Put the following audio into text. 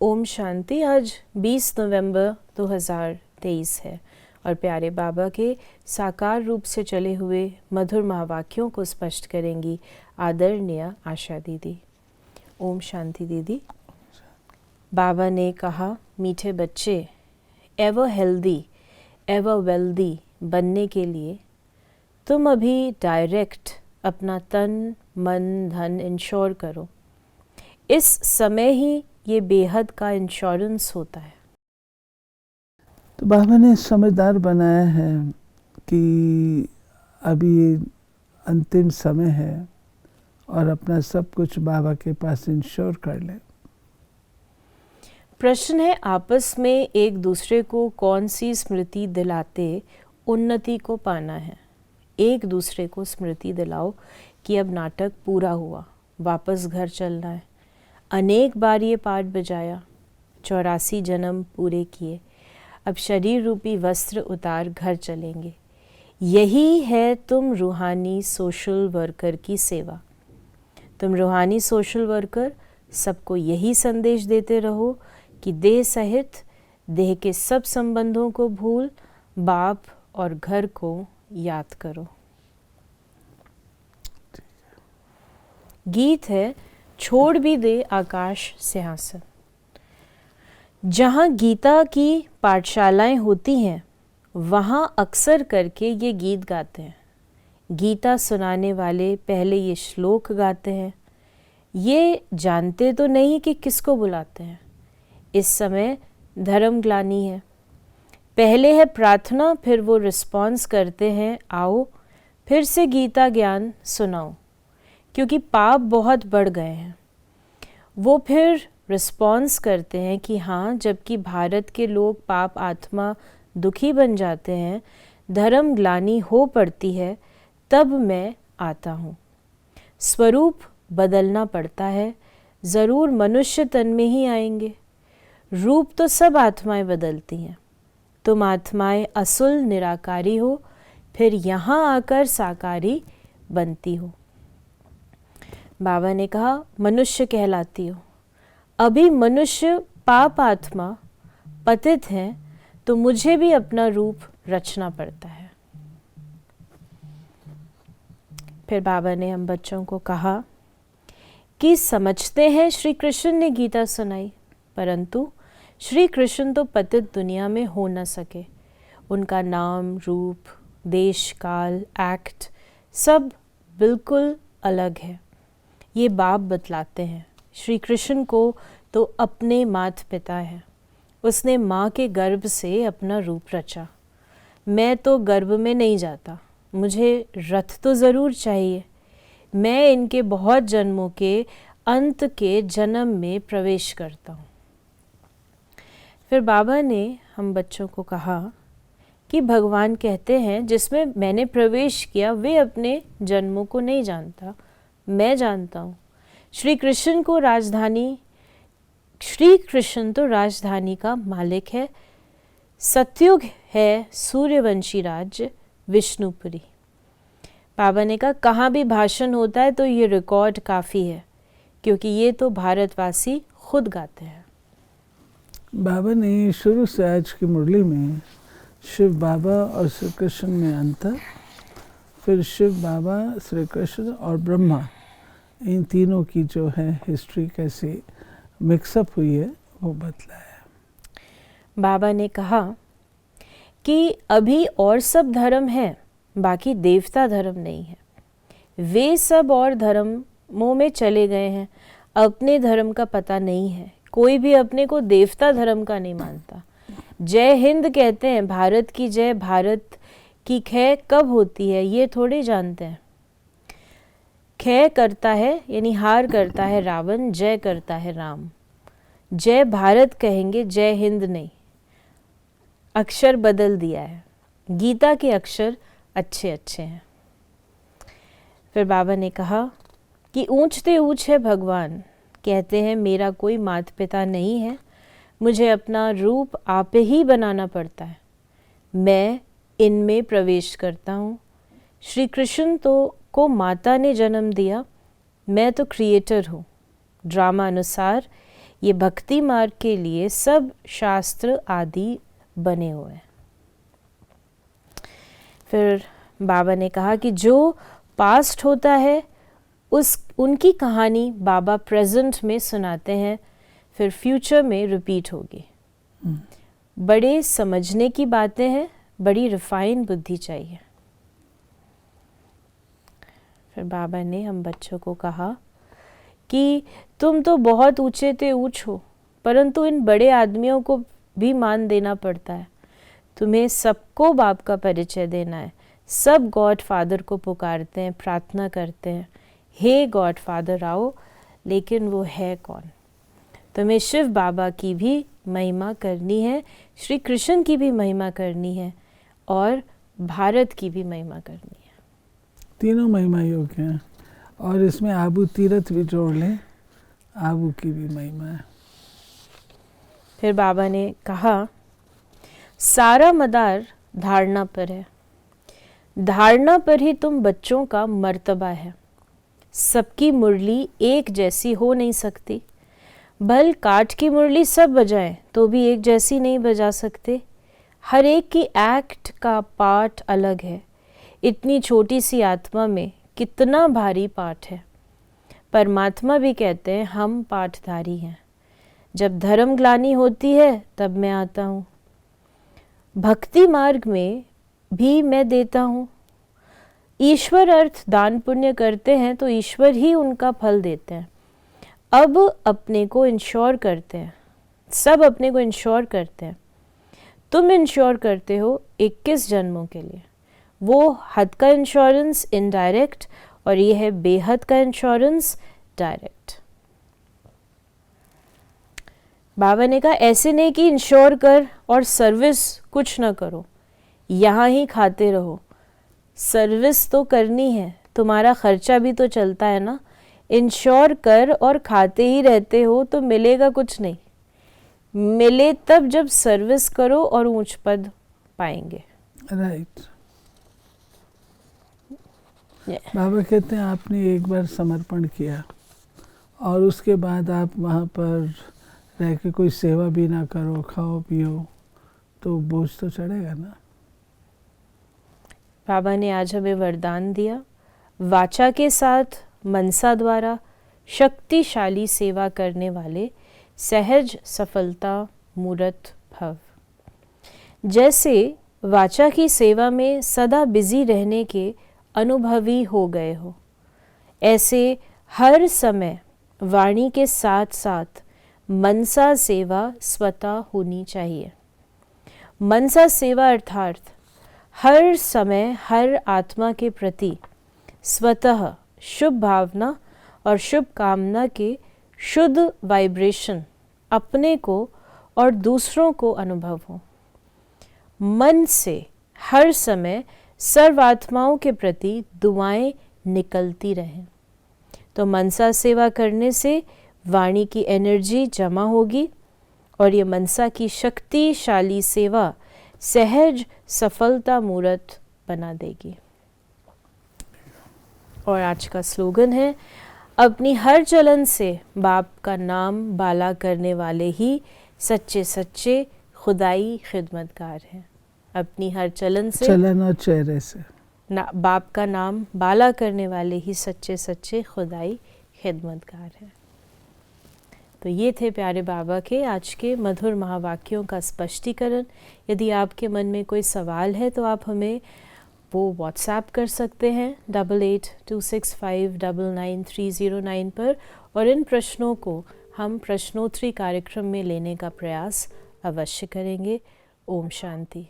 ओम शांति। आज 20 नवंबर 2023 है और प्यारे बाबा के साकार रूप से चले हुए मधुर महावाक्यों को स्पष्ट करेंगी आदरणीय आशा दीदी। ओम शांति दीदी। बाबा ने कहा, मीठे बच्चे, एवर हेल्दी एवर वेल्दी बनने के लिए तुम अभी डायरेक्ट अपना तन मन धन इंश्योर करो। इस समय ही ये बेहद का इंश्योरेंस होता है। तो बाबा ने समझदार बनाया है कि अभी अंतिम समय है और अपना सब कुछ बाबा के पास इंश्योर कर ले। प्रश्न है, आपस में एक दूसरे को कौन सी स्मृति दिलाते उन्नति को पाना है। एक दूसरे को स्मृति दिलाओ कि अब नाटक पूरा हुआ, वापस घर चलना है। अनेक बार ये पाठ बजाया, 84 जन्म पूरे किए, अब शरीर रूपी वस्त्र उतार घर चलेंगे। यही है तुम रूहानी सोशल वर्कर की सेवा। तुम रूहानी सोशल वर्कर सबको यही संदेश देते रहो कि देह सहित देह के सब संबंधों को भूल बाप और घर को याद करो। गीत है, छोड़ भी दे आकाश सिंहासन। जहाँ गीता की पाठशालाएं होती हैं वहाँ अक्सर करके ये गीत गाते हैं। गीता सुनाने वाले पहले ये श्लोक गाते हैं। ये जानते तो नहीं कि किसको बुलाते हैं। इस समय धर्म ग्लानि है। पहले है प्रार्थना, फिर वो रिस्पॉन्स करते हैं, आओ फिर से गीता ज्ञान सुनाओ, क्योंकि पाप बहुत बढ़ गए हैं। वो फिर रिस्पॉन्स करते हैं कि हाँ, जबकि भारत के लोग पाप आत्मा दुखी बन जाते हैं, धर्म ग्लानि हो पड़ती है, तब मैं आता हूँ। स्वरूप बदलना पड़ता है, ज़रूर मनुष्य तन में ही आएंगे। रूप तो सब आत्माएं बदलती हैं। तुम आत्माएं असुल निराकारी हो, फिर यहाँ आकर साकारी बनती हो। बाबा ने कहा, मनुष्य कहलाती हो। अभी मनुष्य पाप आत्मा पतित हैं, तो मुझे भी अपना रूप रचना पड़ता है। फिर बाबा ने हम बच्चों को कहा कि समझते हैं श्री कृष्ण ने गीता सुनाई, परंतु श्री कृष्ण तो पतित दुनिया में हो न सके। उनका नाम, रूप, देश, काल, एक्ट सब बिल्कुल अलग है। ये बाप बतलाते हैं। श्री कृष्ण को तो अपने माता पिता है। उसने माँ के गर्भ से अपना रूप रचा। मैं तो गर्भ में नहीं जाता, मुझे रथ तो ज़रूर चाहिए। मैं इनके बहुत जन्मों के अंत के जन्म में प्रवेश करता हूँ। फिर बाबा ने हम बच्चों को कहा कि भगवान कहते हैं, जिसमें मैंने प्रवेश किया वे अपने जन्मों को नहीं जानता, मैं जानता हूँ। श्री कृष्ण तो राजधानी का मालिक है। सतयुग है सूर्यवंशी राज्य विष्णुपुरी। बाबा ने कहा, कहाँ भी भाषण होता है तो ये रिकॉर्ड काफ़ी है, क्योंकि ये तो भारतवासी खुद गाते हैं। बाबा ने शुरू से आज की मुरली में शिव बाबा और श्री कृष्ण में अंतर, फिर शिव बाबा, श्री कृष्ण और ब्रह्मा, इन तीनों की जो है हिस्ट्री कैसे मिक्सअप हुई है वो बतलाया। बाबा ने कहा कि अभी और सब धर्म है, बाकी देवता धर्म नहीं है। वे सब और धर्मों में चले गए हैं, अपने धर्म का पता नहीं है। कोई भी अपने को देवता धर्म का नहीं मानता। जय हिंद कहते हैं, भारत की जय, भारत की खै कब होती है ये थोड़े जानते हैं। खै करता है यानी हार करता है रावण, जय करता है राम। जय भारत कहेंगे, जय हिंद नहीं। अक्षर बदल दिया है। गीता के अक्षर अच्छे अच्छे हैं। फिर बाबा ने कहा कि ऊंचते ऊंच है भगवान। कहते हैं, मेरा कोई माता पिता नहीं है, मुझे अपना रूप आप ही बनाना पड़ता है। मैं इनमें प्रवेश करता हूँ। श्री कृष्ण को माता ने जन्म दिया, मैं तो क्रिएटर हूँ। ड्रामा अनुसार ये भक्ति मार्ग के लिए सब शास्त्र आदि बने हुए हैं। फिर बाबा ने कहा कि जो पास्ट होता है उनकी कहानी बाबा प्रेजेंट में सुनाते हैं, फिर फ्यूचर में रिपीट होगी। बड़े समझने की बातें हैं, बड़ी रिफाइन बुद्धि चाहिए। फिर बाबा ने हम बच्चों को कहा कि तुम तो बहुत ऊंचे ते ऊंच हो, परंतु इन बड़े आदमियों को भी मान देना पड़ता है। तुम्हें सबको बाप का परिचय देना है। सब गॉड फादर को पुकारते हैं, प्रार्थना करते हैं, हे गॉड फादर आओ, लेकिन वो है कौन? तुम्हें शिव बाबा की भी महिमा करनी है, श्री कृष्ण की भी महिमा करनी है और भारत की भी महिमा करनी है। तीनों महिमा योग्य हैं। और इसमें आबू तीरथ भी जोड़ लें, आबू की भी महिमा है। फिर बाबा ने कहा सारा मदार धारणा पर है, धारणा पर ही तुम बच्चों का मर्तबा है। सबकी मुरली एक जैसी हो नहीं सकती। भल काठ की मुरली सब बजाएं तो भी एक जैसी नहीं बजा सकते। हर एक की एक्ट का पाठ अलग है। इतनी छोटी सी आत्मा में कितना भारी पाठ है। परमात्मा भी कहते हैं हम पाठधारी हैं। जब धर्म ग्लानि होती है तब मैं आता हूँ। भक्ति मार्ग में भी मैं देता हूँ। ईश्वर अर्थ दान पुण्य करते हैं तो ईश्वर ही उनका फल देते हैं। अब अपने को इंश्योर करते हैं, सब अपने को इंश्योर करते हैं। तुम इंश्योर करते हो 21 जन्मों के लिए। वो हद का इंश्योरेंस इनडायरेक्ट और ये है बेहद का इंश्योरेंस डायरेक्ट। बाबा ने कहा ऐसे नहीं कि इंश्योर कर और सर्विस कुछ ना करो, यहाँ ही खाते रहो। सर्विस तो करनी है, तुम्हारा खर्चा भी तो चलता है ना। इंश्योर कर और खाते ही रहते हो तो मिलेगा कुछ नहीं। मिले तब जब सर्विस करो और ऊंच पद पाएंगे। राइट। बाबा कहते हैं आपने एक बार समर्पण किया और उसके बाद आप वहाँ पर रह के कोई सेवा भी ना करो, खाओ पियो, तो बोझ तो चढ़ेगा ना। बाबा ने आज हमें वरदान दिया, वाचा के साथ मनसा द्वारा शक्तिशाली सेवा करने वाले सहज सफलता मूर्त भव। जैसे वाचा की सेवा में सदा बिजी रहने के अनुभवी हो गए हो, ऐसे हर समय वाणी के साथ साथ मनसा सेवा स्वतः होनी चाहिए। मनसा सेवा अर्थात हर समय हर आत्मा के प्रति स्वतः शुभ भावना और शुभ कामना के शुद्ध वाइब्रेशन अपने को और दूसरों को अनुभव हो। मन से हर समय सर्वात्माओं के प्रति दुआएं निकलती रहें। तो मनसा सेवा करने से वाणी की एनर्जी जमा होगी और ये मनसा की शक्तिशाली सेवा सहज सफलता मूर्त बना देगी। और आज का स्लोगन है, अपनी हर चलन से बाप का नाम बाला करने वाले ही सच्चे सच्चे खुदाई खिदमतगार हैं। अपनी हर चलन से, चलन और चेहरे से बाप का नाम बाला करने वाले ही सच्चे सच्चे खुदाई खिदमतगार हैं। तो ये थे प्यारे बाबा के आज के मधुर महावाक्यों का स्पष्टीकरण। यदि आपके मन में कोई सवाल है तो आप हमें वो व्हाट्सएप कर सकते हैं 8826599309 पर, और इन प्रश्नों को हम प्रश्नोत्तरी कार्यक्रम में लेने का प्रयास अवश्य करेंगे। ओम शांति।